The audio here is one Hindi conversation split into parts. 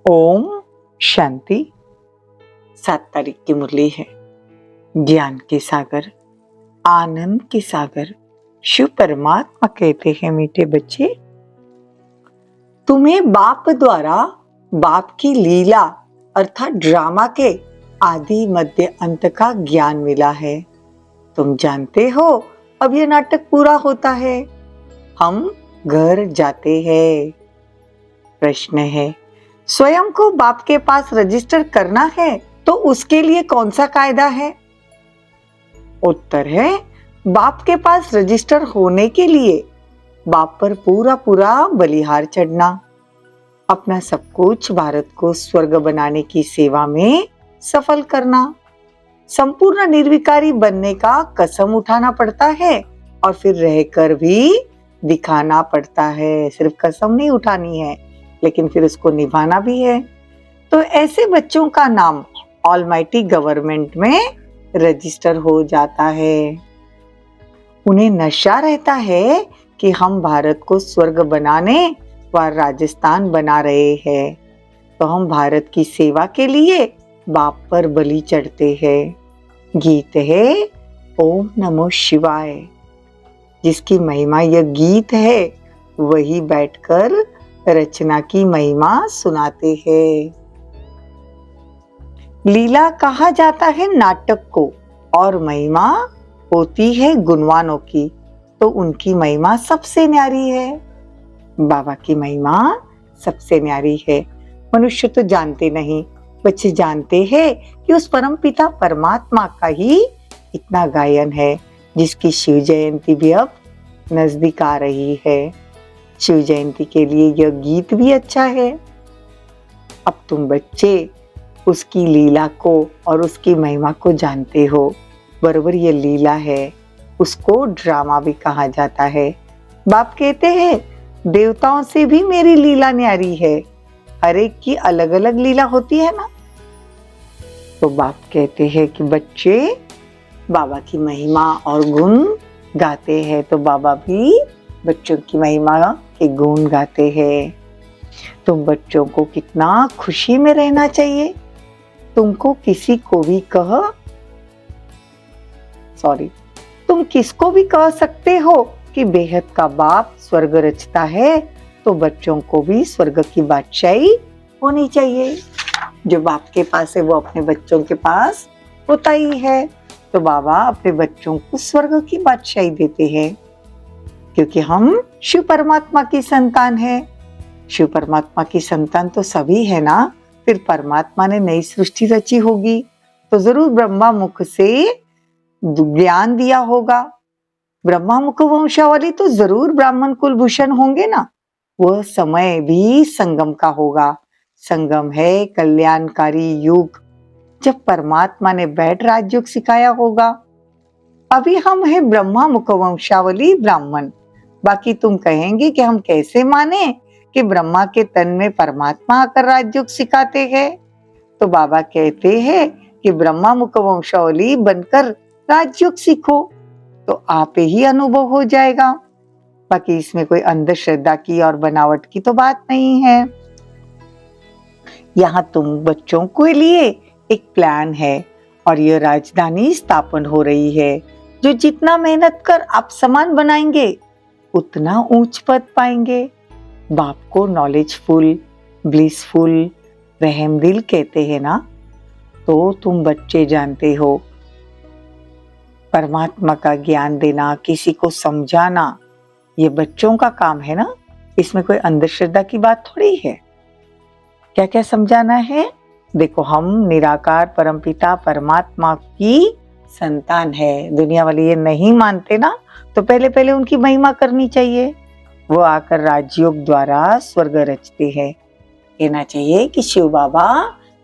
ओम शांति। 7 तारीख की मुरली है। ज्ञान के सागर, आनंद के सागर शिव परमात्मा कहते हैं, मीठे बच्चे, तुम्हें बाप द्वारा बाप की लीला अर्थात ड्रामा के आदि मध्य अंत का ज्ञान मिला है। तुम जानते हो अब यह नाटक पूरा होता है, हम घर जाते हैं। प्रश्न है, स्वयं को बाप के पास रजिस्टर करना है तो उसके लिए कौन सा कायदा है? उत्तर है, बाप के पास रजिस्टर होने के लिए बाप पर पूरा पूरा बलिहार चढ़ना, अपना सब कुछ भारत को स्वर्ग बनाने की सेवा में सफल करना, संपूर्ण निर्विकारी बनने का कसम उठाना पड़ता है और फिर रहकर भी दिखाना पड़ता है। सिर्फ कसम नहीं उठानी है लेकिन फिर उसको निभाना भी है। तो ऐसे बच्चों का नाम ऑलमाइटी गवर्नमेंट में रजिस्टर हो जाता है। उन्हें नशा रहता है कि हम भारत को स्वर्ग बनाने व राजस्थान बना रहे हैं, तो हम भारत की सेवा के लिए बाप पर बलि चढ़ते हैं। गीत है ओम नमो शिवाय। जिसकी महिमा यह गीत है वही बैठकर रचना की महिमा सुनाते हैं। लीला कहा जाता है नाटक को और महिमा होती है गुणवानों की, तो उनकी महिमा सबसे न्यारी है। बाबा की महिमा सबसे न्यारी है। मनुष्य तो जानते नहीं, बच्चे जानते हैं कि उस परम पिता परमात्मा का ही इतना गायन है, जिसकी शिव जयंती भी अब नजदीक आ रही है। शिव जयंती के लिए यह गीत भी अच्छा है। अब तुम बच्चे उसकी लीला को और उसकी महिमा को जानते हो। बराबर ये लीला है, उसको ड्रामा भी कहा जाता है। बाप कहते हैं देवताओं से भी मेरी लीला न्यारी है। हर एक की अलग अलग लीला होती है ना। तो बाप कहते हैं कि बच्चे बाबा की महिमा और गुण गाते हैं, तो बाबा भी बच्चों की महिमा के गुण गाते हैं। तुम बच्चों को कितना खुशी में रहना चाहिए। तुमको किसी को भी तुम किसको भी कह सकते हो कि बेहद का बाप स्वर्ग रचता है, तो बच्चों को भी स्वर्ग की बादशाही होनी चाहिए। जो बाप के पास है वो अपने बच्चों के पास होता ही है। तो बाबा अपने बच्चों को स्वर्ग की बादशाही देते हैं, क्योंकि हम शिव परमात्मा की संतान है। शिव परमात्मा की संतान तो सभी है ना। फिर परमात्मा ने नई सृष्टि रची होगी तो जरूर ब्रह्मा मुख से ज्ञान दिया होगा। ब्रह्मा मुख वंशावली तो जरूर ब्राह्मण कुलभूषण होंगे ना। वह समय भी संगम का होगा। संगम है कल्याणकारी युग, जब परमात्मा ने बैठ राजयोग सिखाया होगा। अभी हम है ब्रह्मा मुख वंशावली ब्राह्मण। बाकी तुम कहेंगे कि हम कैसे माने कि ब्रह्मा के तन में परमात्मा आकर राजयोग सिखाते हैं। तो बाबा कहते हैं कि ब्रह्मा मुख वंशावली बनकर राजयोग सीखो, तो आप ही अनुभव हो जाएगा। बाकी इसमें कोई अंधश्रद्धा की और बनावट की तो बात नहीं है। यहाँ तुम बच्चों के लिए एक प्लान है और यह राजधानी स्थापन हो रही है। जो जितना मेहनत कर आप समान बनाएंगे उतना ऊंच पद पाएंगे। बाप को नॉलेजफुल, ब्लिसफुल, रहमदिल कहते हैं ना। तो तुम बच्चे जानते हो परमात्मा का ज्ञान देना, किसी को समझाना, ये बच्चों का काम है ना। इसमें कोई अंधश्रद्धा की बात थोड़ी है। क्या क्या समझाना है? देखो, हम निराकार परमपिता परमात्मा की संतान है। दुनिया वाले ये नहीं मानते ना, तो पहले पहले उनकी महिमा करनी चाहिए। वो आकर राजयोग द्वारा स्वर्ग रचते हैं। कहना चाहिए कि शिव बाबा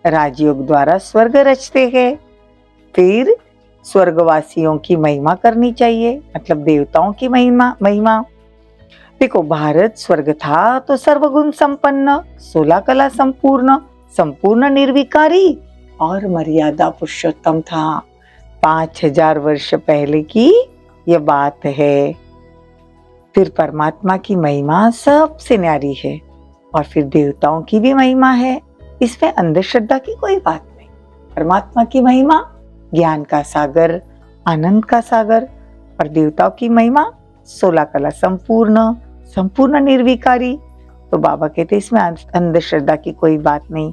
राजयोग द्वारा स्वर्ग रचते हैं। फिर स्वर्गवासियों की महिमा करनी चाहिए, मतलब देवताओं की महिमा। देखो, भारत स्वर्ग था तो सर्वगुण संपन्न, 16 कला संपूर्ण, संपूर्ण निर्विकारी और मर्यादा पुरुषोत्तम था। 5000 वर्ष पहले की यह बात है। फिर परमात्मा की महिमा सबसे न्यारी है और फिर देवताओं की भी महिमा है। इसमें अंधश्रद्धा की कोई बात नहीं। परमात्मा की महिमा ज्ञान का सागर, आनंद का सागर, और देवताओं की महिमा 16 कला संपूर्ण, संपूर्ण निर्विकारी। तो बाबा कहते इसमें अंधश्रद्धा की कोई बात नहीं।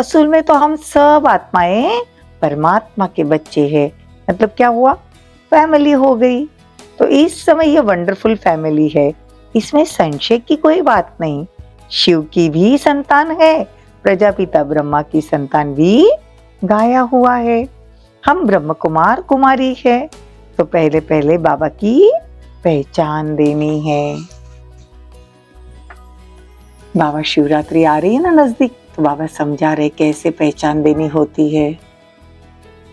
असल में तो हम सब आत्माएं परमात्मा के बच्चे हैं। मतलब क्या हुआ, फैमिली हो गई। तो इस समय ये वंडरफुल फैमिली है, इसमें संशय की कोई बात नहीं। शिव की भी संतान है, प्रजापिता ब्रह्मा की संतान भी गाया हुआ है। हम ब्रह्म कुमार कुमारी है। तो पहले पहले बाबा की पहचान देनी है। बाबा शिवरात्रि आ रही है ना नजदीक, तो बाबा समझा रहे कैसे पहचान देनी होती है।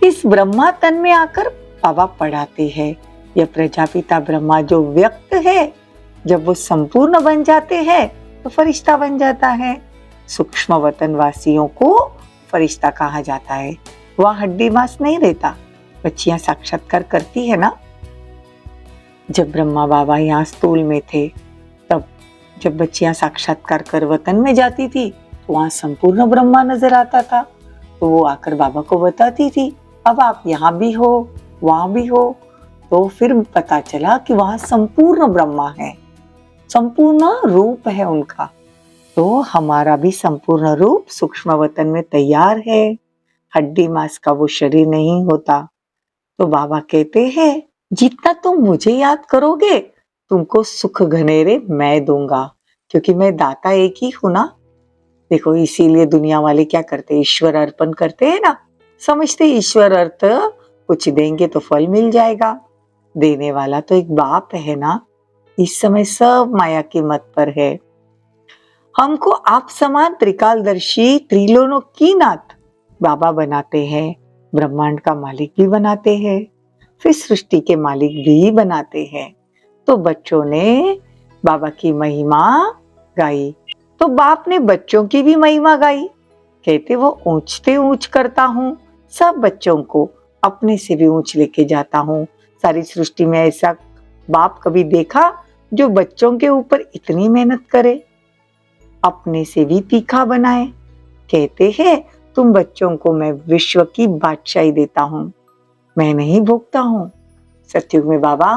इस ब्रह्मा तन में आकर बाबा पढ़ाते हैं। यह प्रजापिता ब्रह्मा जो व्यक्त है, जब वो संपूर्ण बन जाते हैं तो फरिश्ता बन जाता है। सूक्ष्म वतन वासियों को फरिश्ता कहा जाता है। वह हड्डी मांस नहीं रहता। बच्चियां साक्षात्कार करती है ना। जब ब्रह्मा बाबा यहाँ स्थूल में थे, तब जब बच्चियां साक्षात्कार कर वतन में जाती थी तो वहां संपूर्ण ब्रह्मा नजर आता था। तो वो आकर बाबा को बताती थी, अब आप यहाँ भी हो, वहां भी हो। तो फिर पता चला कि वहां संपूर्ण ब्रह्मा है, संपूर्ण रूप है उनका। तो हमारा भी संपूर्ण रूप सूक्ष्म वतन में तैयार है। हड्डी मांस का वो शरीर नहीं होता। तो बाबा कहते हैं, जितना तुम मुझे याद करोगे तुमको सुख घनेरे मैं दूंगा, क्योंकि मैं दाता एक ही हूं ना। देखो, इसीलिए दुनिया वाले क्या करते, ईश्वर अर्पण करते हैं ना। समझते ईश्वर अर्थ कुछ देंगे तो फल मिल जाएगा। देने वाला तो एक बाप है ना। इस समय सब माया की मत पर है। हमको आप समान त्रिकालदर्शी त्रिलोकीनाथ बाबा बनाते हैं, ब्रह्मांड का मालिक भी बनाते हैं, फिर सृष्टि के मालिक भी बनाते हैं। तो बच्चों ने बाबा की महिमा गाई, तो बाप ने बच्चों की भी महिमा गाई। कहते वो ऊंचते ऊंच करता हूँ, सब बच्चों को अपने से भी ऊंच लेके जाता हूँ। सारी सृष्टि में ऐसा बाप कभी देखा जो बच्चों के ऊपर इतनी मेहनत करे, अपने से भी तीखा बनाए। कहते हैं, तुम बच्चों को मैं विश्व की बादशाही देता हूँ, मैं नहीं भोगता हूँ। सतयुग में बाबा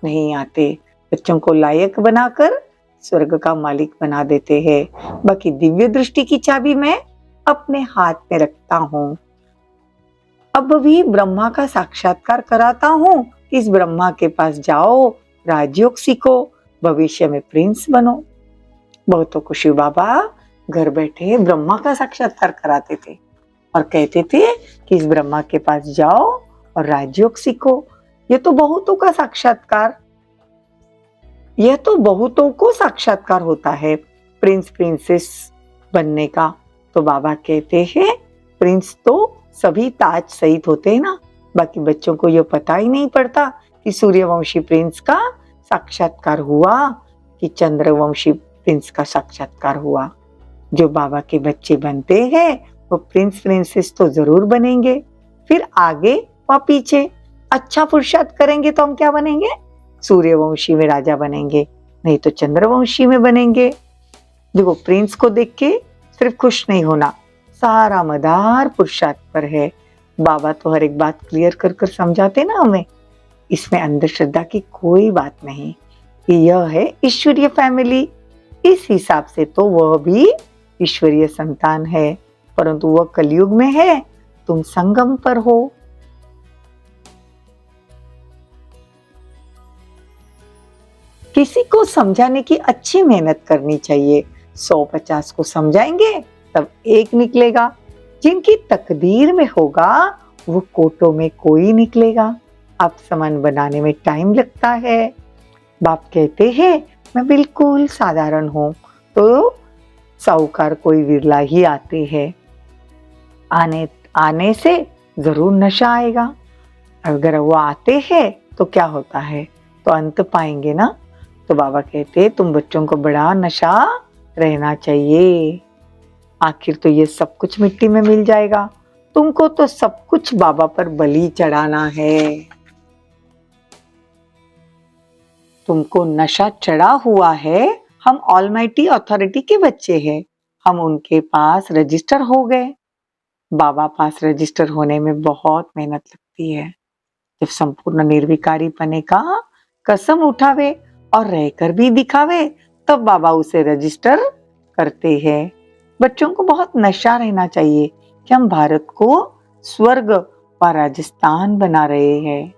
नहीं आते, बच्चों को लायक बनाकर स्वर्ग का मालिक बना देते हैं। बाकी दिव्य दृष्टि की चाबी मैं अपने हाथ में रखता हूँ। अब भी ब्रह्मा का साक्षात्कार कराता हूँ। इस ब्रह्मा के पास जाओ, राजयोग सीखो, भविष्य में प्रिंस बनो। बहुतों को शिव बाबा घर बैठे ब्रह्मा का साक्षात्कार कराते थे और कहते थे कि इस ब्रह्मा के पास जाओ और राजयोग सीखो। ये तो बहुतों का साक्षात्कार, यह तो बहुतों को साक्षात्कार होता है प्रिंस प्रिंसेस बनने का। तो बाबा कहते हैं, प्रिंस तो सभी ताज सहित होते हैं ना। बाकी बच्चों को यह पता ही नहीं पड़ता कि सूर्यवंशी प्रिंस का साक्षात्कार हुआ कि चंद्रवंशी प्रिंस का साक्षात्कार हुआ। जो बाबा के बच्चे बनते हैं वो प्रिंस प्रिंसेस तो जरूर बनेंगे। फिर आगे व पीछे अच्छा पुरुषार्थ करेंगे तो हम क्या बनेंगे, सूर्यवंशी में राजा बनेंगे, नहीं तो चंद्रवंशी में बनेंगे। देखो, प्रिंस को देख के सिर्फ खुश नहीं होना, सारा मदार पुरुषार्थ पर है। बाबा तो हर एक बात क्लियर कर कर समझाते ना हमें। इसमें अंधश्रद्धा की कोई बात नहीं। यह है ईश्वरीय फैमिली। इस हिसाब से तो वह भी ईश्वरीय संतान है, परंतु वह कलयुग में है, तुम संगम पर हो। किसी को समझाने की अच्छी मेहनत करनी चाहिए। 150 को समझाएंगे तब एक निकलेगा। जिनकी तकदीर में होगा वो कोटों में कोई निकलेगा। आप समान बनाने में टाइम लगता है। बाप कहते हैं, मैं बिल्कुल साधारण हूँ, तो साहूकार कोई विरला ही आते हैं। आने से जरूर नशा आएगा। अगर वो आते हैं तो क्या होता है, तो अंत पाएंगे ना। तो बाबा कहते, तुम बच्चों को बड़ा नशा रहना चाहिए। आखिर तो ये सब कुछ मिट्टी में मिल जाएगा। तुमको तो सब कुछ बाबा पर बलि चढ़ाना है। तुमको नशा चढ़ा हुआ है। हम ऑलमाइटी अथॉरिटी के बच्चे हैं। हम उनके पास रजिस्टर हो गए। बाबा पास रजिस्टर होने में बहुत मेहनत लगती है। जब संपूर्ण निर्विकारी पने का कसम उठावे और रहकर भी दिखावे, तब बाबा उसे रजिस्टर करते हैं। बच्चों को बहुत नशा रहना चाहिए कि हम भारत को स्वर्ग व राजस्थान बना रहे हैं,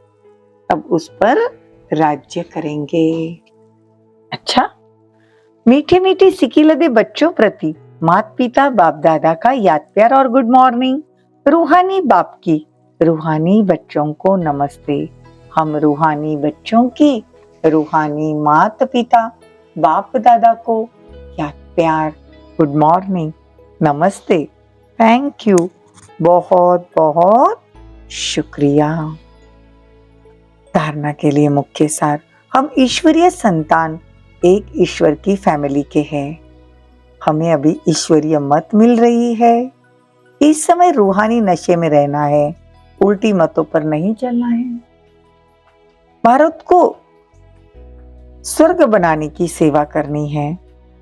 तब उस पर राज्य करेंगे। अच्छा, मीठी मीठी सिकी लदे बच्चों प्रति माता पिता बाप दादा का याद प्यार और गुड मॉर्निंग। रूहानी बाप की रूहानी बच्चों को नमस्ते। हम रूहानी बच्चों की रूहानी माता पिता बाप दादा को याद प्यार गुड मॉर्निंग नमस्ते थैंक यू बहुत बहुत शुक्रिया। धारणा के लिए मुख्य सार, हम ईश्वरीय संतान एक ईश्वर की फैमिली के हैं। हमें अभी ईश्वरीय मत मिल रही है। इस समय रूहानी नशे में रहना है, उल्टी मतों पर नहीं चलना है। भारत को स्वर्ग बनाने की सेवा करनी है।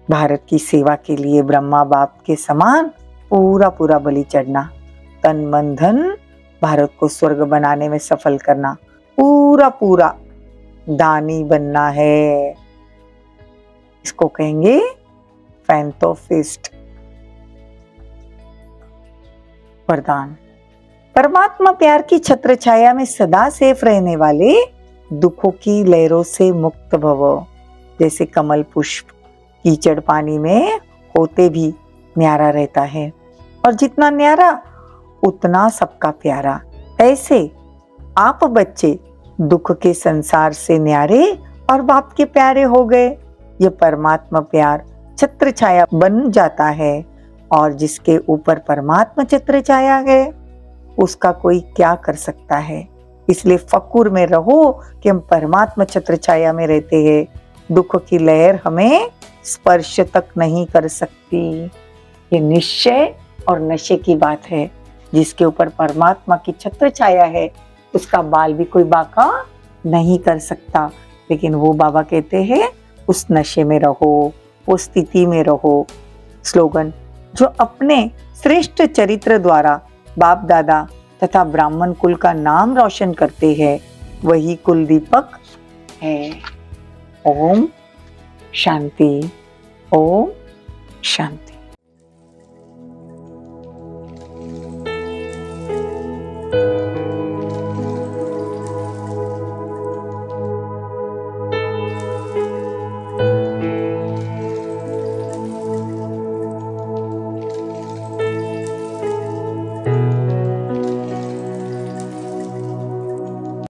भारत की सेवा के लिए ब्रह्मा बाप के समान पूरा पूरा बलि चढ़ना, तन मन धन भारत को स्वर्ग बनाने में सफल करना, पूरा पूरा दानी बनना है। इसको कहेंगे फैंथोफिस्ट। वरदान, परमात्मा प्यार की छत्र छाया में सदा सेफ रहने वाले दुखों की लहरों से मुक्त भव। जैसे कमल पुष्प कीचड़ पानी में होते भी न्यारा रहता है, और जितना न्यारा उतना सबका प्यारा। ऐसे आप बच्चे दुख के संसार से न्यारे और बाप के प्यारे हो गए। ये परमात्मा प्यार छत्र छाया बन जाता है, और जिसके ऊपर परमात्मा छत्र छाया है उसका कोई क्या कर सकता है। इसलिए फक्र में रहो कि हम परमात्मा छत्र छाया में रहते हैं। दुख की लहर हमें स्पर्श तक नहीं कर सकती। ये निश्चय और नशे की बात है। जिसके ऊपर परमात्मा की छत्र छाया है उसका बाल भी कोई बाका नहीं कर सकता। लेकिन वो बाबा कहते हैं उस नशे में रहो, उस स्थिति में रहो। स्लोगन, जो अपने श्रेष्ठ चरित्र द्वारा बाप दादा तथा ब्राह्मण कुल का नाम रोशन करते हैं वही कुल दीपक है। ओम शांति, ओम शांति।